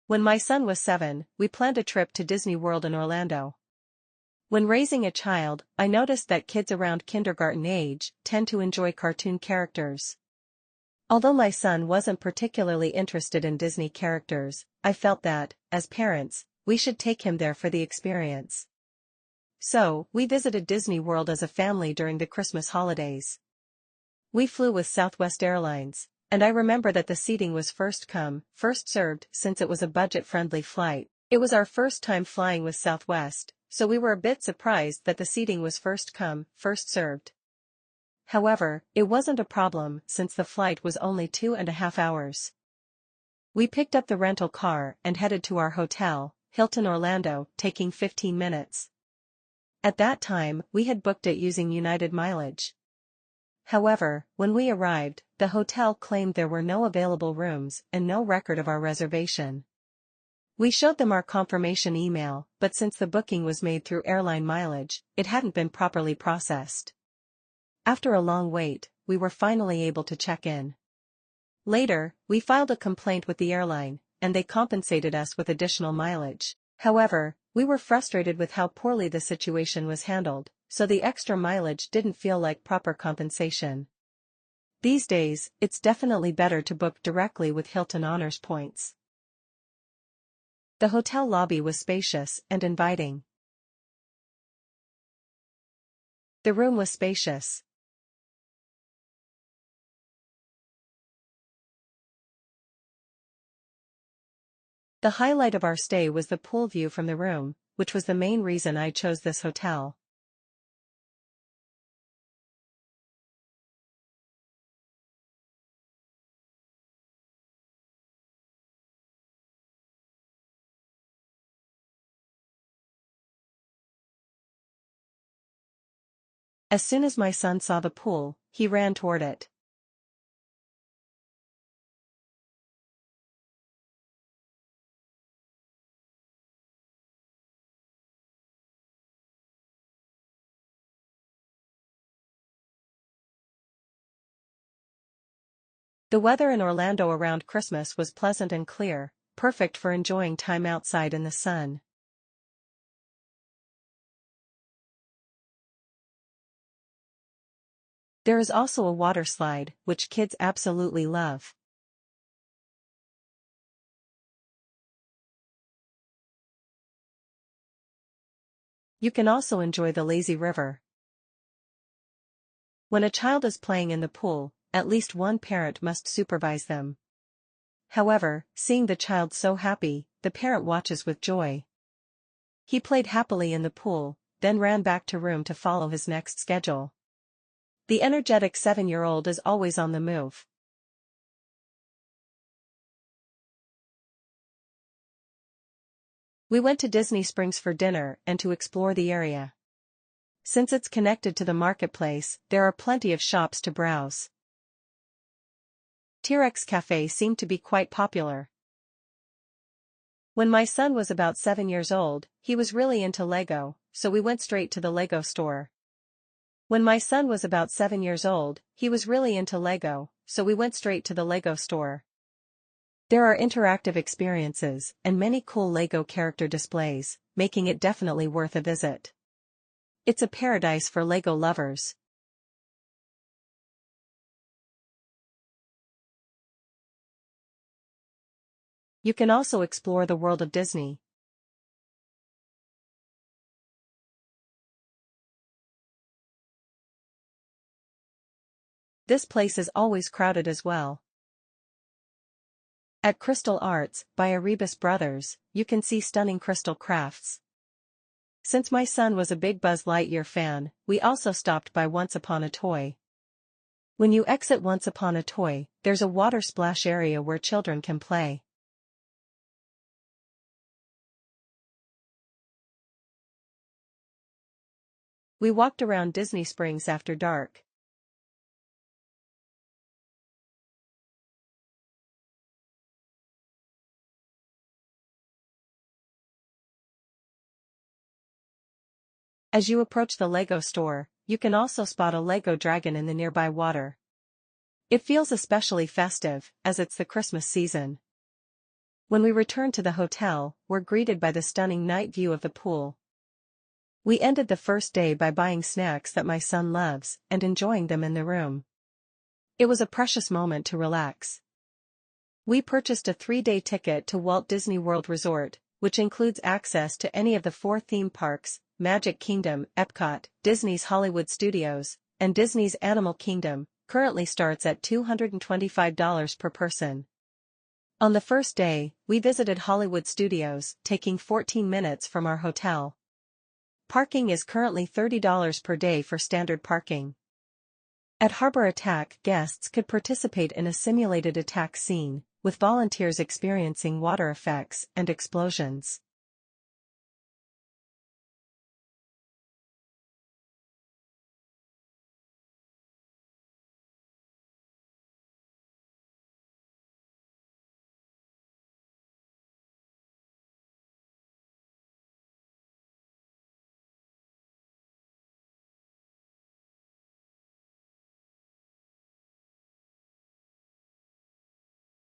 When my son was 7, we planned a trip to Disney World in Orlando. When raising a child, I noticed that kids around kindergarten age tend to enjoy cartoon characters. Although my son wasn't particularly interested in Disney characters, I felt that, as parents, we should take him there for the experience. So, we visited Disney World as a family during the Christmas holidays. We flew with Southwest Airlines, and I remember that the seating was first come, first served since it was a budget-friendly flight. It was our first time flying with Southwest, so we were a bit surprised that the seating was first come, first served. However, it wasn't a problem since the flight was only 2.5 hours. We picked up the rental car and headed to our hotel, Hilton Orlando, taking 15 minutes. At that time, we had booked it using United mileage. However, when we arrived, the hotel claimed there were no available rooms and no record of our reservation. We showed them our confirmation email, but since the booking was made through airline mileage, it hadn't been properly processed. After a long wait, we were finally able to check in. Later, we filed a complaint with the airline, and they compensated us with additional mileage. However, we were frustrated with how poorly the situation was handled, so the extra mileage didn't feel like proper compensation. These days, it's definitely better to book directly with Hilton Honors points. The hotel lobby was spacious and inviting. The room was spacious. The highlight of our stay was the pool view from the room, which was the main reason I chose this hotel. As soon as my son saw the pool, he ran toward it. The weather in Orlando around Christmas was pleasant and clear, perfect for enjoying time outside in the sun. There is also a water slide, which kids absolutely love. You can also enjoy the lazy river. When a child is playing in the pool, at least one parent must supervise them. However, seeing the child so happy, the parent watches with joy. He played happily in the pool, then ran back to room to follow his next schedule. The energetic 7-year-old is always on the move. We went to Disney Springs for dinner and to explore the area. Since it's connected to the marketplace, there are plenty of shops to browse. T-Rex Cafe seemed to be quite popular. When my son was about 7 years old, he was really into Lego, so we went straight to the Lego store. When my son was about 7 years old, he was really into Lego, so we went straight to the Lego store. There are interactive experiences and many cool Lego character displays, making it definitely worth a visit. It's a paradise for Lego lovers. You can also explore the world of Disney. This place is always crowded as well. At Crystal Arts, by Erebus Brothers, you can see stunning crystal crafts. Since my son was a big Buzz Lightyear fan, we also stopped by Once Upon a Toy. When you exit Once Upon a Toy, there's a water splash area where children can play. We walked around Disney Springs after dark. As you approach the Lego store, you can also spot a Lego dragon in the nearby water. It feels especially festive, as it's the Christmas season. When we returned to the hotel, we're greeted by the stunning night view of the pool. We ended the first day by buying snacks that my son loves and enjoying them in the room. It was a precious moment to relax. We purchased a 3-day ticket to Walt Disney World Resort, which includes access to any of the 4 theme parks, Magic Kingdom, Epcot, Disney's Hollywood Studios, and Disney's Animal Kingdom. Currently starts at $225 per person. On the first day, we visited Hollywood Studios, taking 14 minutes from our hotel. Parking is currently $30 per day for standard parking. At Harbor Attack, guests could participate in a simulated attack scene, with volunteers experiencing water effects and explosions.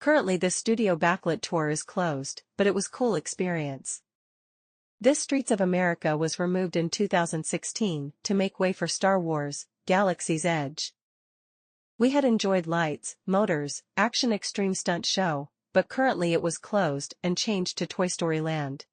Currently this studio backlit tour is closed, but it was cool experience. This Streets of America was removed in 2016 to make way for Star Wars, Galaxy's Edge. We had enjoyed lights, motors, action extreme stunt show, but currently it was closed and changed to Toy Story Land.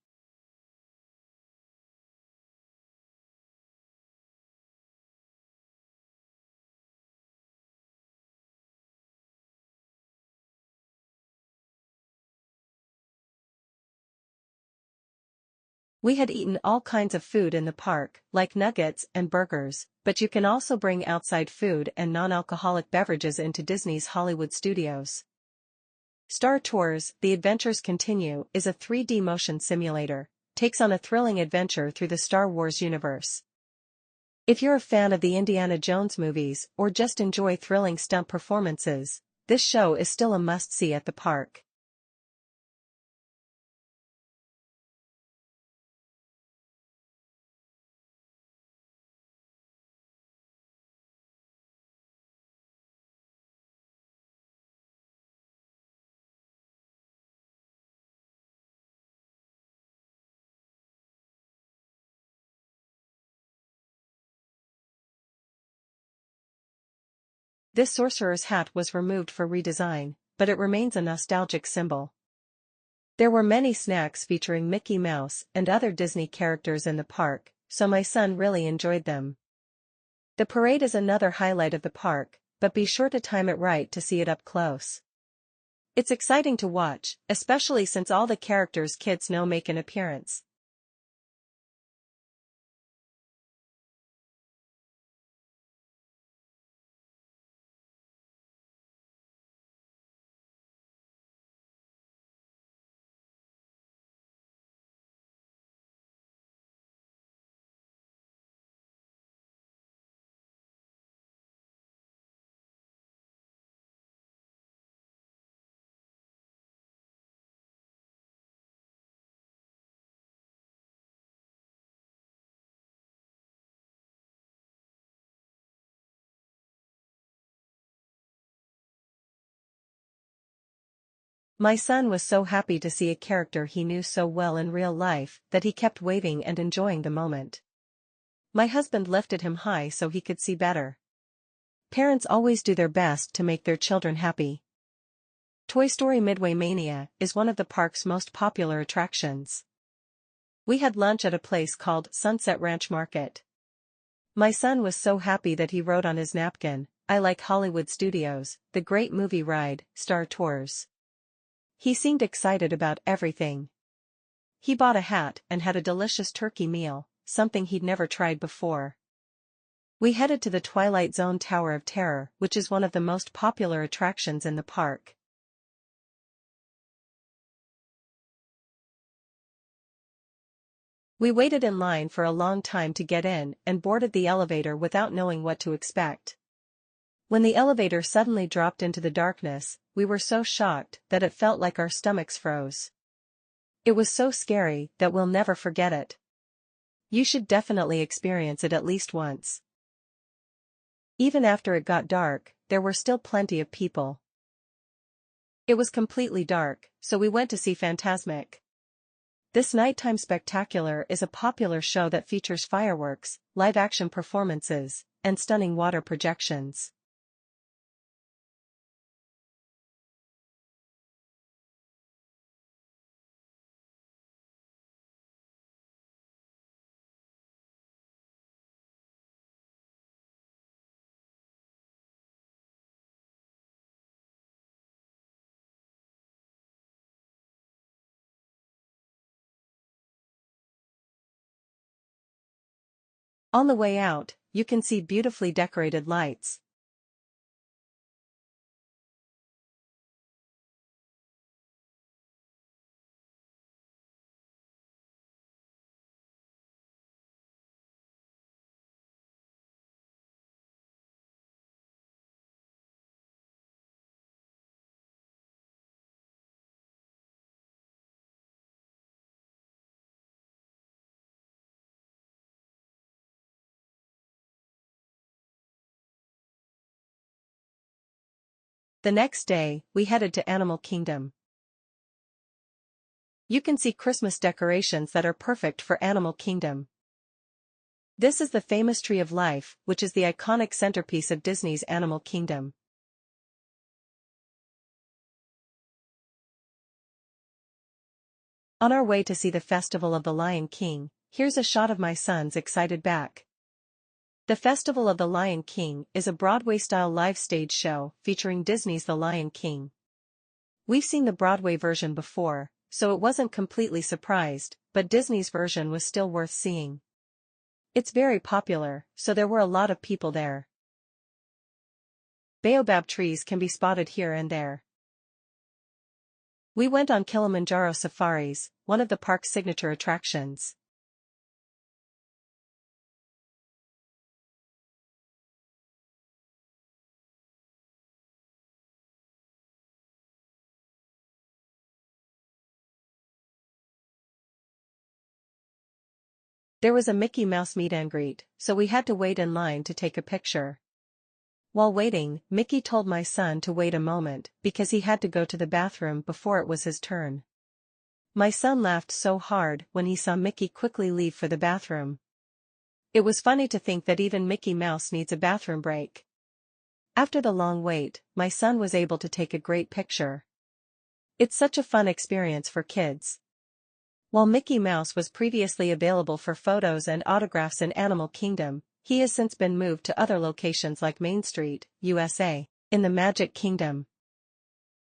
We had eaten all kinds of food in the park, like nuggets and burgers, but you can also bring outside food and non-alcoholic beverages into Disney's Hollywood Studios. Star Tours, The Adventures Continue, is a 3D motion simulator, takes on a thrilling adventure through the Star Wars universe. If you're a fan of the Indiana Jones movies or just enjoy thrilling stunt performances, this show is still a must-see at the park. This sorcerer's hat was removed for redesign, but it remains a nostalgic symbol. There were many snacks featuring Mickey Mouse and other Disney characters in the park, so my son really enjoyed them. The parade is another highlight of the park, but be sure to time it right to see it up close. It's exciting to watch, especially since all the characters kids know make an appearance. My son was so happy to see a character he knew so well in real life that he kept waving and enjoying the moment. My husband lifted him high so he could see better. Parents always do their best to make their children happy. Toy Story Midway Mania is one of the park's most popular attractions. We had lunch at a place called Sunset Ranch Market. My son was so happy that he wrote on his napkin, "I like Hollywood Studios, the great movie ride, Star Tours." He seemed excited about everything. He bought a hat and had a delicious turkey meal, something he'd never tried before. We headed to the Twilight Zone Tower of Terror, which is one of the most popular attractions in the park. We waited in line for a long time to get in and boarded the elevator without knowing what to expect. When the elevator suddenly dropped into the darkness, we were so shocked that it felt like our stomachs froze. It was so scary that we'll never forget it. You should definitely experience it at least once. Even after it got dark, there were still plenty of people. It was completely dark, so we went to see Fantasmic. This nighttime spectacular is a popular show that features fireworks, live-action performances, and stunning water projections. On the way out, you can see beautifully decorated lights. The next day, we headed to Animal Kingdom. You can see Christmas decorations that are perfect for Animal Kingdom. This is the famous Tree of Life, which is the iconic centerpiece of Disney's Animal Kingdom. On our way to see the Festival of the Lion King, here's a shot of my son's excited back. The Festival of the Lion King is a Broadway-style live stage show featuring Disney's The Lion King. We've seen the Broadway version before, so it wasn't completely surprised, but Disney's version was still worth seeing. It's very popular, so there were a lot of people there. Baobab trees can be spotted here and there. We went on Kilimanjaro safaris, one of the park's signature attractions. There was a Mickey Mouse meet and greet, so we had to wait in line to take a picture. While waiting, Mickey told my son to wait a moment because he had to go to the bathroom before it was his turn. My son laughed so hard when he saw Mickey quickly leave for the bathroom. It was funny to think that even Mickey Mouse needs a bathroom break. After the long wait, my son was able to take a great picture. It's such a fun experience for kids. While Mickey Mouse was previously available for photos and autographs in Animal Kingdom, he has since been moved to other locations like Main Street, USA, in the Magic Kingdom.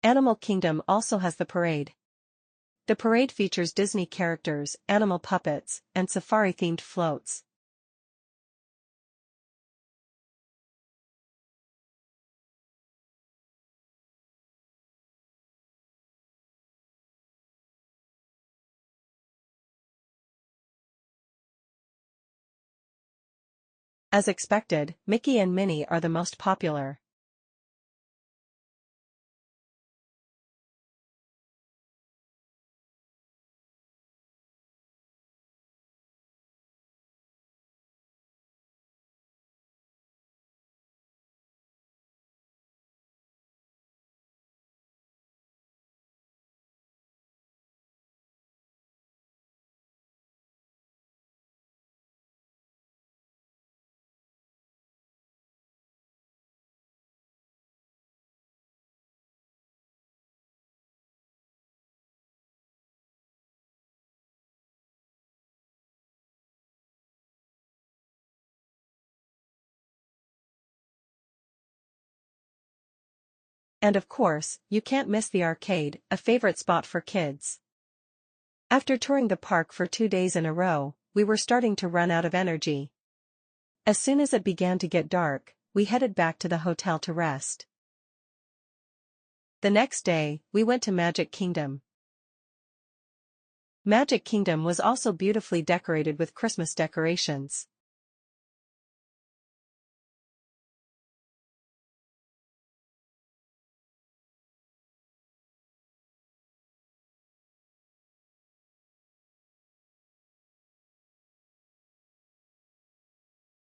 Animal Kingdom also has the parade. The parade features Disney characters, animal puppets, and safari-themed floats. As expected, Mickey and Minnie are the most popular. And of course, you can't miss the arcade, a favorite spot for kids. After touring the park for 2 days in a row, we were starting to run out of energy. As soon as it began to get dark, we headed back to the hotel to rest. The next day, we went to Magic Kingdom. Magic Kingdom was also beautifully decorated with Christmas decorations.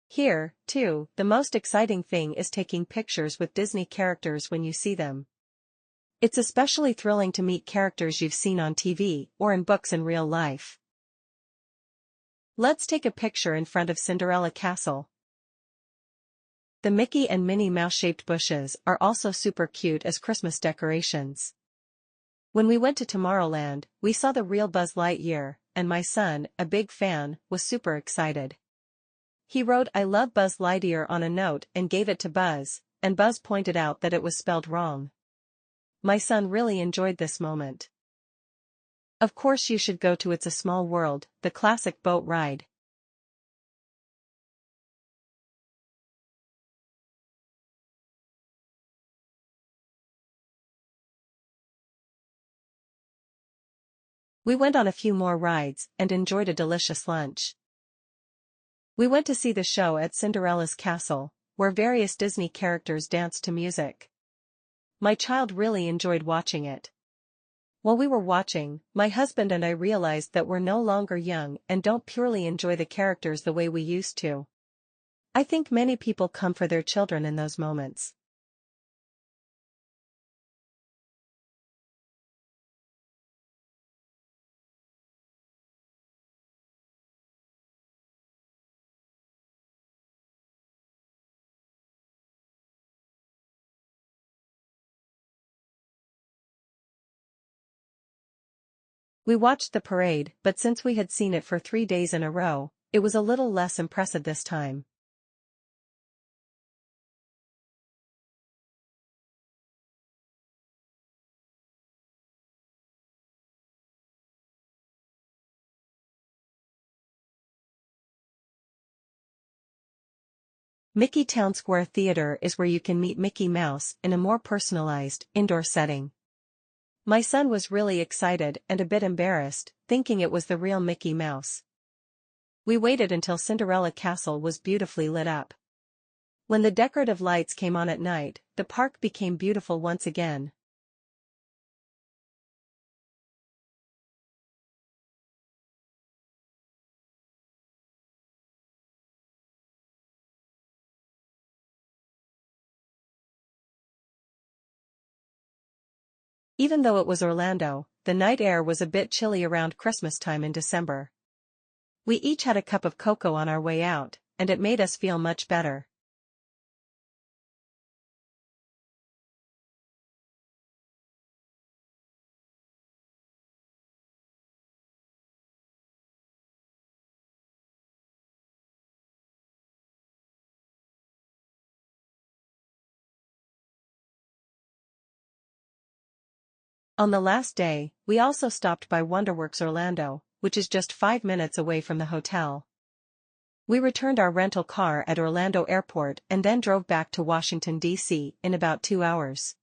Here, too, the most exciting thing is taking pictures with Disney characters when you see them. It's especially thrilling to meet characters you've seen on TV or in books in real life. Let's take a picture in front of Cinderella Castle. The Mickey and Minnie Mouse-shaped bushes are also super cute as Christmas decorations. When we went to Tomorrowland, we saw the real Buzz Lightyear, and my son, a big fan, was super excited. He wrote "I love Buzz Lightyear" on a note and gave it to Buzz, and Buzz pointed out that it was spelled wrong. My son really enjoyed this moment. Of course you should go to It's a Small World, the classic boat ride. We went on a few more rides and enjoyed a delicious lunch. We went to see the show at Cinderella's castle, where various Disney characters danced to music. My child really enjoyed watching it. While we were watching, my husband and I realized that we're no longer young and don't purely enjoy the characters the way we used to. I think many people come for their children in those moments. We watched the parade, but since we had seen it for 3 days in a row, it was a little less impressive this time. Mickey Town Square Theater is where you can meet Mickey Mouse in a more personalized, indoor setting. My son was really excited and a bit embarrassed, thinking it was the real Mickey Mouse. We waited until Cinderella Castle was beautifully lit up. When the decorative lights came on at night, the park became beautiful once again. Even though it was Orlando, the night air was a bit chilly around Christmas time in December. We each had a cup of cocoa on our way out, and it made us feel much better. On the last day, we also stopped by WonderWorks Orlando, which is just 5 minutes away from the hotel. We returned our rental car at Orlando Airport and then drove back to Washington, D.C. in about 2 hours.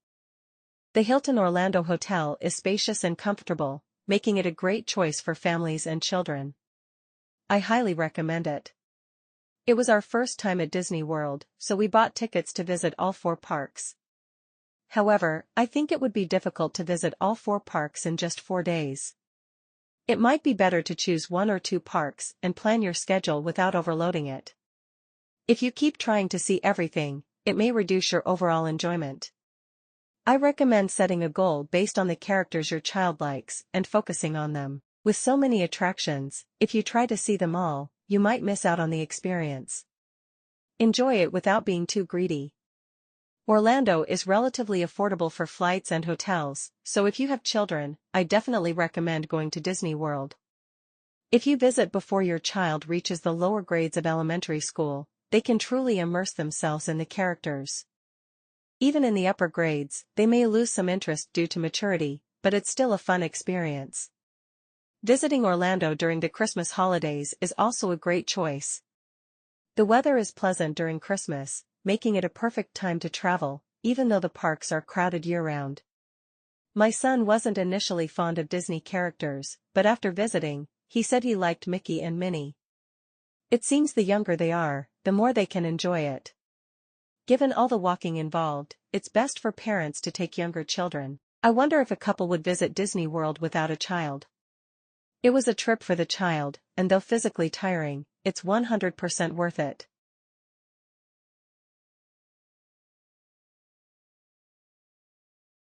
The Hilton Orlando Hotel is spacious and comfortable, making it a great choice for families and children. I highly recommend it. It was our first time at Disney World, so we bought tickets to visit all 4 parks. However, I think it would be difficult to visit all 4 parks in just 4 days. It might be better to choose 1 or 2 parks and plan your schedule without overloading it. If you keep trying to see everything, it may reduce your overall enjoyment. I recommend setting a goal based on the characters your child likes and focusing on them. With so many attractions, if you try to see them all, you might miss out on the experience. Enjoy it without being too greedy. Orlando is relatively affordable for flights and hotels, so if you have children, I definitely recommend going to Disney World. If you visit before your child reaches the lower grades of elementary school, they can truly immerse themselves in the characters. Even in the upper grades, they may lose some interest due to maturity, but it's still a fun experience. Visiting Orlando during the Christmas holidays is also a great choice. The weather is pleasant during Christmas, making it a perfect time to travel, even though the parks are crowded year-round. My son wasn't initially fond of Disney characters, but after visiting, he said he liked Mickey and Minnie. It seems the younger they are, the more they can enjoy it. Given all the walking involved, it's best for parents to take younger children. I wonder if a couple would visit Disney World without a child. It was a trip for the child, and though physically tiring, it's 100% worth it.